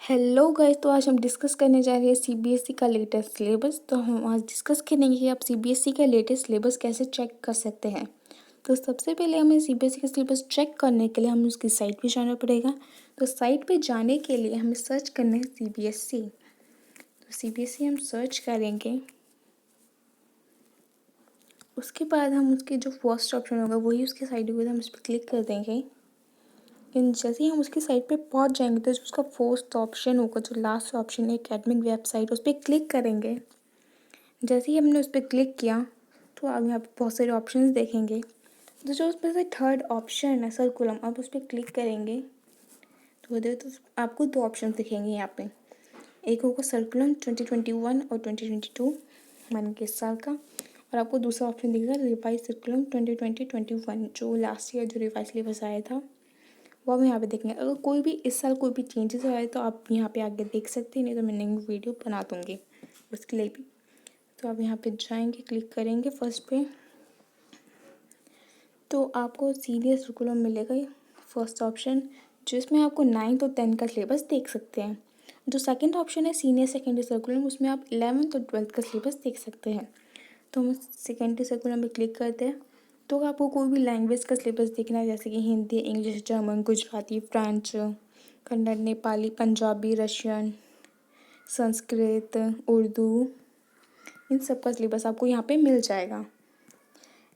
Hello guys, तो आज हम डिस्कस करने जा रहे हैं सीबीएसई का लेटेस्ट सिलेबस। तो हम आज डिस्कस करेंगे कि आप सीबीएसई का लेटेस्ट सिलेबस कैसे चेक कर सकते हैं। तो सबसे पहले हमें सीबीएसई का सिलेबस चेक करने के लिए हमें उसकी साइट पे जाना पड़ेगा। तो साइट पे जाने के लिए हमें सर्च करना है सीबीएसई। तो सीबीएसई हम सर्च करेंगे, उसके बाद हम उसके जो फर्स्ट ऑप्शन होगा वही उसकी साइट होगी, तो हम उस पर क्लिक कर देंगे। लेकिन जैसे ही हम उसकी साइट पे पहुंच जाएंगे तो जो उसका फर्स्ट ऑप्शन होगा, जो लास्ट ऑप्शन है एकेडमिक वेबसाइट, उस पर क्लिक करेंगे। जैसे ही हमने उस पर क्लिक किया तो आप यहाँ पे बहुत सारे ऑप्शंस देखेंगे। तो जो उसमें से थर्ड ऑप्शन है सर्कुलम, आप उस पर क्लिक करेंगे तो आपको दो ऑप्शन दिखेंगे यहाँ पे। एक होगा सर्कुलम 2021 और 2022 माने कि इस साल का, और आपको दूसरा ऑप्शन दिखेगा रिवाइज सर्कुलम 2020-21 जो लास्ट ईयर जो रिवाइज सिलेबस आया था वो हम यहाँ पे देखेंगे। अगर कोई भी इस साल कोई भी चेंजेस आए तो आप यहाँ पे आगे देख सकते हैं, नहीं तो मैं नई वीडियो बना दूँगी उसके लिए भी। तो आप यहाँ पे जाएंगे, क्लिक करेंगे फर्स्ट पे, तो आपको सीनियर सर्कुलम मिलेगा फर्स्ट ऑप्शन, जिसमें आपको 9th और 10th का सिलेबस देख सकते हैं। जो सेकंड ऑप्शन है सीनियर सेकेंडरी सर्कुलम, उसमें आप 11th और 12th का सिलेबस देख सकते हैं। तो हम सेकेंडरी सर्कुलम पे क्लिक करते हैं। तो आपको कोई भी लैंग्वेज का सिलेबस देखना है, जैसे कि Hindi, English, German, Gujarati, French, Kannada, Nepali, Punjabi, Russian, Sanskrit, Urdu, इन सब का सिलेबस आपको यहाँ पे मिल जाएगा।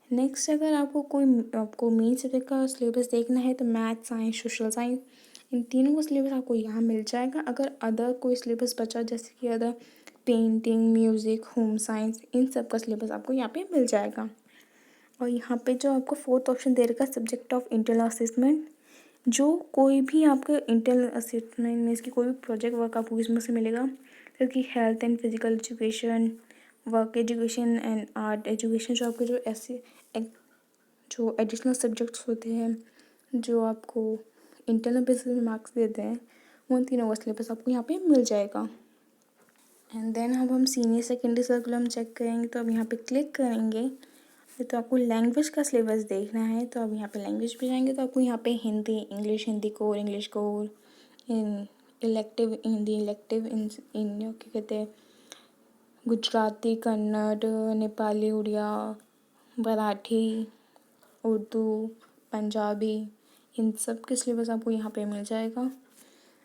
नेक्स्ट, अगर आपको मेन सब्जेक्ट का सिलेबस देखना है तो मैथ, साइंस, सोशल साइंस, इन तीनों का सिलेबस आपको यहाँ मिल जाएगा। अगर अदर कोई सिलेबस बचा, जैसे कि other painting, music, home science, इन सब का सिलेबस आपको यहाँ पे मिल जाएगा। और यहाँ पे जो आपको फोर्थ ऑप्शन दे रखा है सब्जेक्ट ऑफ इंटरनल असेसमेंट, जो कोई भी आपका इंटरनल असेसमेंट में इसकी कोई भी प्रोजेक्ट वर्क आपको इसमें से मिलेगा, क्योंकि health and physical education, work education and art education, जो आपके जो ऐसे जो एडिशनल सब्जेक्ट्स होते हैं जो आपको इंटरनल बेसिस में मार्क्स देते हैं, उन तीनों का सिलेबस आपको यहाँ पे मिल जाएगा। एंड देन हम सीनियर सेकेंडरी सर्कुलम चेक करेंगे, तो अब यहाँ पे क्लिक करेंगे। तो आपको लैंग्वेज का सिलेबस देखना है, तो अब यहाँ पे लैंग्वेज पे जाएंगे, तो आपको यहाँ पे Hindi, Hindi core, English core, in elective Hindi, elective in क्या कहते हैं, गुजराती, कन्नड़, नेपाली, उड़िया, मराठी, उर्दू, पंजाबी, इन सब के सिलेबस आपको यहाँ पे मिल जाएगा।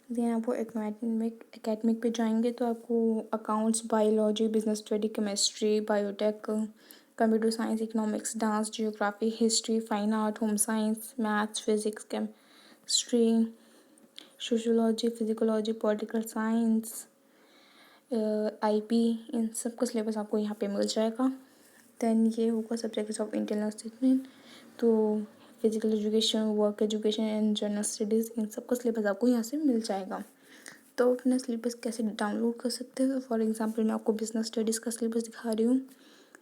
देन आपको एकेडमिक पे जाएंगे, तो आपको accounts, biology, business study, chemistry, biotech, computer science, economics, dance, geography, history, fine art, home science, maths, physics, chemistry, sociology, psychology, political science, IP, इन सब का सिलेबस आपको यहाँ पे मिल जाएगा। देन ये होगा सब्जेक्ट्स ऑफ इंटरनल स्टेटमेंट, तो physical education, work education and general studies, इन सब का सिलेबस आपको यहाँ से मिल जाएगा। तो अपना सिलेबस कैसे डाउनलोड कर सकते हैं, फॉर एग्जांपल मैं आपको बिजनेस स्टडीज़ का सिलेबस दिखा रही हूँ।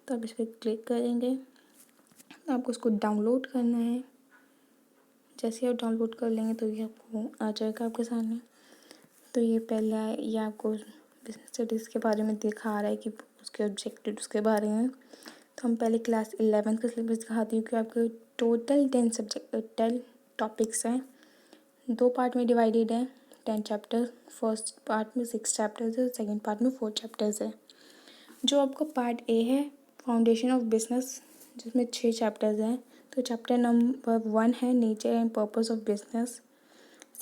तो आप इस पर क्लिक करेंगे, तो आपको उसको डाउनलोड करना है। जैसे आप डाउनलोड कर लेंगे तो ये आपको आ जाएगा आपके सामने। तो ये पहला है, ये आपको बिजनेस स्टडीज़ के बारे में दिखा रहा है कि उसके ऑब्जेक्टिव्स के बारे में। तो हम पहले क्लास 11th का सिलेबस दिखाती हूँ कि आपके टोटल 10 टॉपिक्स हैं, 2 पार्ट में डिवाइडेड है, 10 चैप्टर। फर्स्ट पार्ट में 6 चैप्टर्स है, सेकेंड पार्ट में 4 चैप्टर्स है। जो आपका पार्ट ए है फाउंडेशन ऑफ बिजनेस, जिसमें 6 चैप्टर्स हैं। तो चैप्टर नंबर 1 है nature and purpose of business.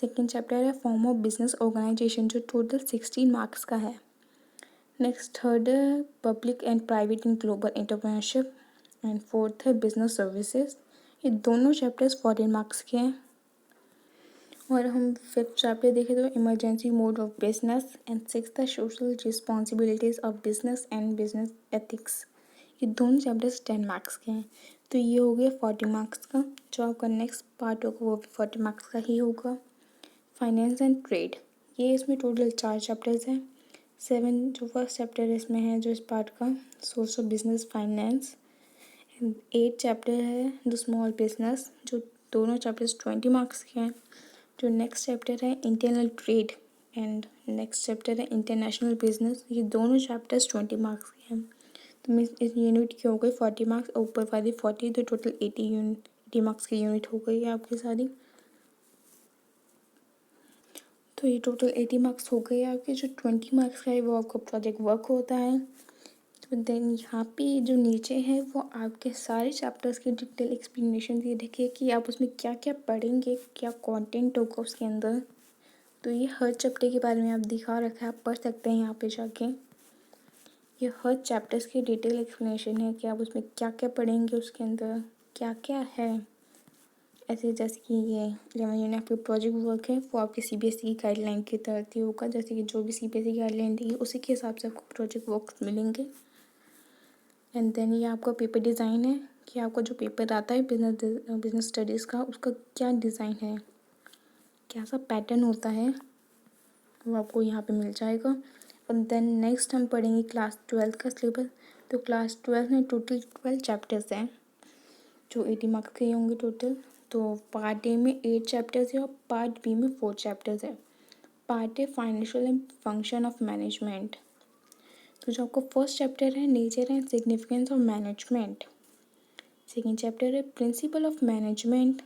Second chapter है फॉर्म ऑफ बिजनेस ऑर्गेनाइजेशन, जो टोटल 16 मार्क्स का है। नेक्स्ट थर्ड है public and private in global entrepreneurship, and fourth है बिजनेस सर्विसेज। ये दोनों चैप्टर्स 14 मार्क्स के हैं। और हम फिफ्थ चैप्टर देखें तो emergency mode of business, and sixth है social responsibilities of business and business ethics. ये दोनों चैप्टर्स 10 मार्क्स के हैं। तो ये हो गया 40 मार्क्स का। जो आपका नेक्स्ट पार्ट होगा वो भी 40 मार्क्स का ही होगा। फाइनेंस एंड ट्रेड, ये इसमें टोटल 4 चैप्टर्स हैं। 7 जो फर्स्ट चैप्टर इसमें है जो इस पार्ट का source of business finance, 8 chapter है द स्मॉल बिजनेस, जो दोनों चैप्टर्स 20 मार्क्स के हैं। जो नेक्स्ट चैप्टर है internal trade, and next chapter है इंटरनेशनल बिजनेस, ये दोनों चैप्टर्स 20 मार्क्स के हैं। तो मीन्स इस यूनिट की हो गई 40 मार्क्स, और ऊपर वाली 40, तो टोटल 80 मार्क्स की यूनिट हो गई है आपकी सारी। तो ये टोटल 80 मार्क्स हो गए आपके। जो 20 मार्क्स का है वो आपका प्रोजेक्ट वर्क होता है। तो देन यहाँ पे जो नीचे है वो आपके सारे चैप्टर्स के डिटेल एक्सप्लेनेशन दिए रखे कि आप उसमें क्या क्या पढ़ेंगे, क्या कंटेंट होगा उसके अंदर। तो ये हर चैप्टर के बारे में आप दिखा रखा है, आप पढ़ सकते हैं यहाँ पे जाके। ये हर चैप्टर्स की डिटेल एक्सप्लेनेशन है कि आप उसमें क्या क्या पढ़ेंगे, उसके अंदर क्या क्या है। ऐसे जैसे कि ये 11 यूनिट आपके प्रोजेक्ट वर्क है वो आपके सीबीएसई की गाइडलाइन के तहत ही होगा। जैसे कि जो भी सीबीएसई गाइडलाइन दी उसी के हिसाब से आपको प्रोजेक्ट वर्क मिलेंगे। एंड देन ये आपका पेपर डिज़ाइन है कि आपका जो पेपर आता है बिजनेस स्टडीज़ का, उसका क्या डिज़ाइन है, क्या सा पैटर्न होता है, वो आपको यहाँ पे मिल जाएगा। और देन नेक्स्ट हम पढ़ेंगे क्लास 12 का सिलेबस। तो क्लास 12 में टोटल 12 चैप्टर्स हैं जो 80 मार्क्स के होंगे टोटल। तो पार्ट ए में 8 चैप्टर्स है और पार्ट बी में 4 चैप्टर्स है। Part A financial and function of management. तो जो आपका फर्स्ट चैप्टर है nature and significance of management. Second chapter है principle of management.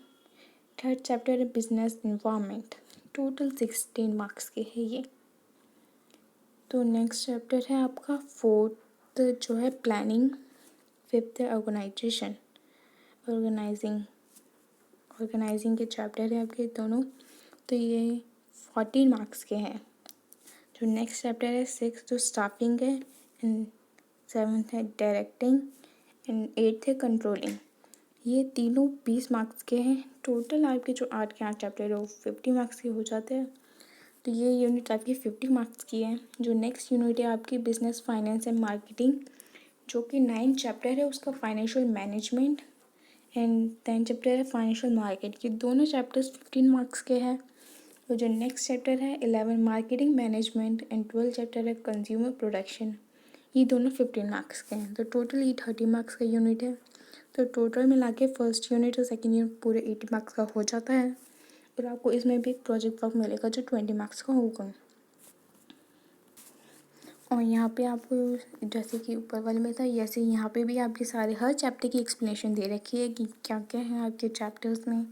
Third chapter है बिजनेस इन्वायरमेंट। टोटल 16 मार्क्स के है ये। तो नेक्स्ट चैप्टर है आपका फोर्थ जो है प्लानिंग। फिफ्थ है ऑर्गेनाइजिंग के चैप्टर है आपके दोनों। तो ये 14 मार्क्स के हैं। जो नेक्स्ट चैप्टर है सिक्स जो स्टाफिंग है, एंड सेवन्थ है डायरेक्टिंग, एंड एट्थ है कंट्रोलिंग। ये तीनों 20 मार्क्स के हैं। टोटल आपके जो 8 के 8 चैप्टर है वो 50 मार्क्स के हो जाते हैं। तो ये यूनिट आपकी 50 मार्क्स की है। जो नेक्स्ट यूनिट है आपकी बिजनेस फाइनेंस एंड मार्केटिंग, जो कि 9 चैप्टर है उसका फाइनेंशियल मैनेजमेंट, एंड 10 चैप्टर है फाइनेंशियल मार्केट। ये दोनों चैप्टर्स 15 मार्क्स के हैं। तो जो नेक्स्ट चैप्टर है 11 मार्केटिंग मैनेजमेंट, एंड 12 चैप्टर है कंज्यूमर प्रोडक्शन। ये दोनों 15 मार्क्स के हैं। तो टोटल ये 30 मार्क्स का यूनिट है। तो टोटल मिला के फर्स्ट यूनिट और सेकेंड यूनिट पूरे 80 मार्क्स का हो जाता है। और आपको इसमें भी एक प्रोजेक्ट वर्क मिलेगा जो 20 मार्क्स का होगा। और यहाँ पे आपको जैसे कि ऊपर वाले में था जैसे यहाँ पे भी आपके सारे हर चैप्टर की एक्सप्लेनेशन दे रखी है कि क्या क्या है आपके चैप्टर्स में,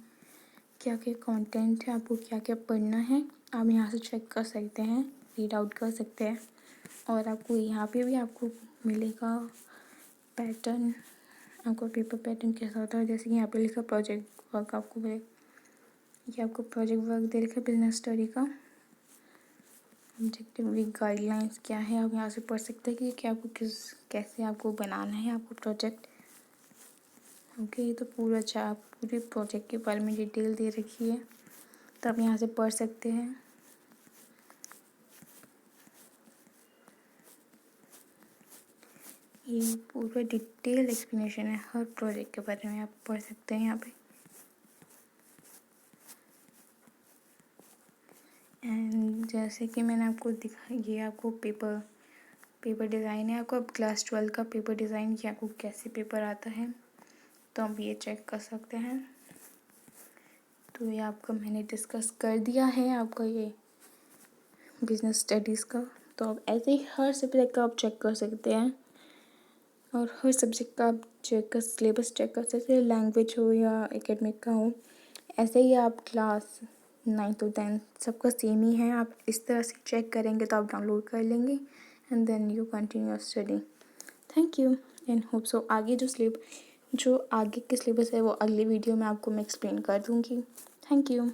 क्या क्या कंटेंट है, आपको क्या क्या पढ़ना है। आप यहाँ से चेक कर सकते हैं, रीड आउट कर सकते हैं। और आपको यहाँ पे भी आपको मिलेगा पैटर्न, आपको पेपर पैटर्न कैसा होता है। जैसे कि यहाँ पे लिखा प्रोजेक्ट वर्क, आपको मिले ये आपको प्रोजेक्ट वर्क दे रखा है बिजनेस स्टडी का। ऑब्जेक्टिव वीक गाइडलाइंस क्या है आप यहाँ से पढ़ सकते हैं कि आपको कैसे आपको बनाना है आपको प्रोजेक्ट। ओके, ये तो पूरे प्रोजेक्ट के बारे में डिटेल दे रखी है, तो आप यहाँ से पढ़ सकते हैं। ये पूरा डिटेल एक्सप्लेनेशन है हर प्रोजेक्ट के बारे में, आप पढ़ सकते हैं यहाँ पे। एंड जैसे कि मैंने आपको दिखाया, ये आपको पेपर डिज़ाइन है। आपको अब क्लास 12 का पेपर डिज़ाइन कि आपको कैसे पेपर आता है, तो आप ये चेक कर सकते हैं। तो ये आपका मैंने डिस्कस कर दिया है आपका ये बिजनेस स्टडीज़ का। तो आप ऐसे ही हर सब्जेक्ट का आप चेक कर सकते हैं, और हर सब्जेक्ट का आप सिलेबस चेक कर सकते हैं, लैंग्वेज हो या एकेडमिक का हो। ऐसे ही आप क्लास 9 to 10 सबका सेम ही है। आप इस तरह से चेक करेंगे तो आप डाउनलोड कर लेंगे, and then you continue your study. Thank you and hope so आगे जो आगे के सिलेबस है वो अगली वीडियो में आपको मैं एक्सप्लेन कर दूँगी। Thank you.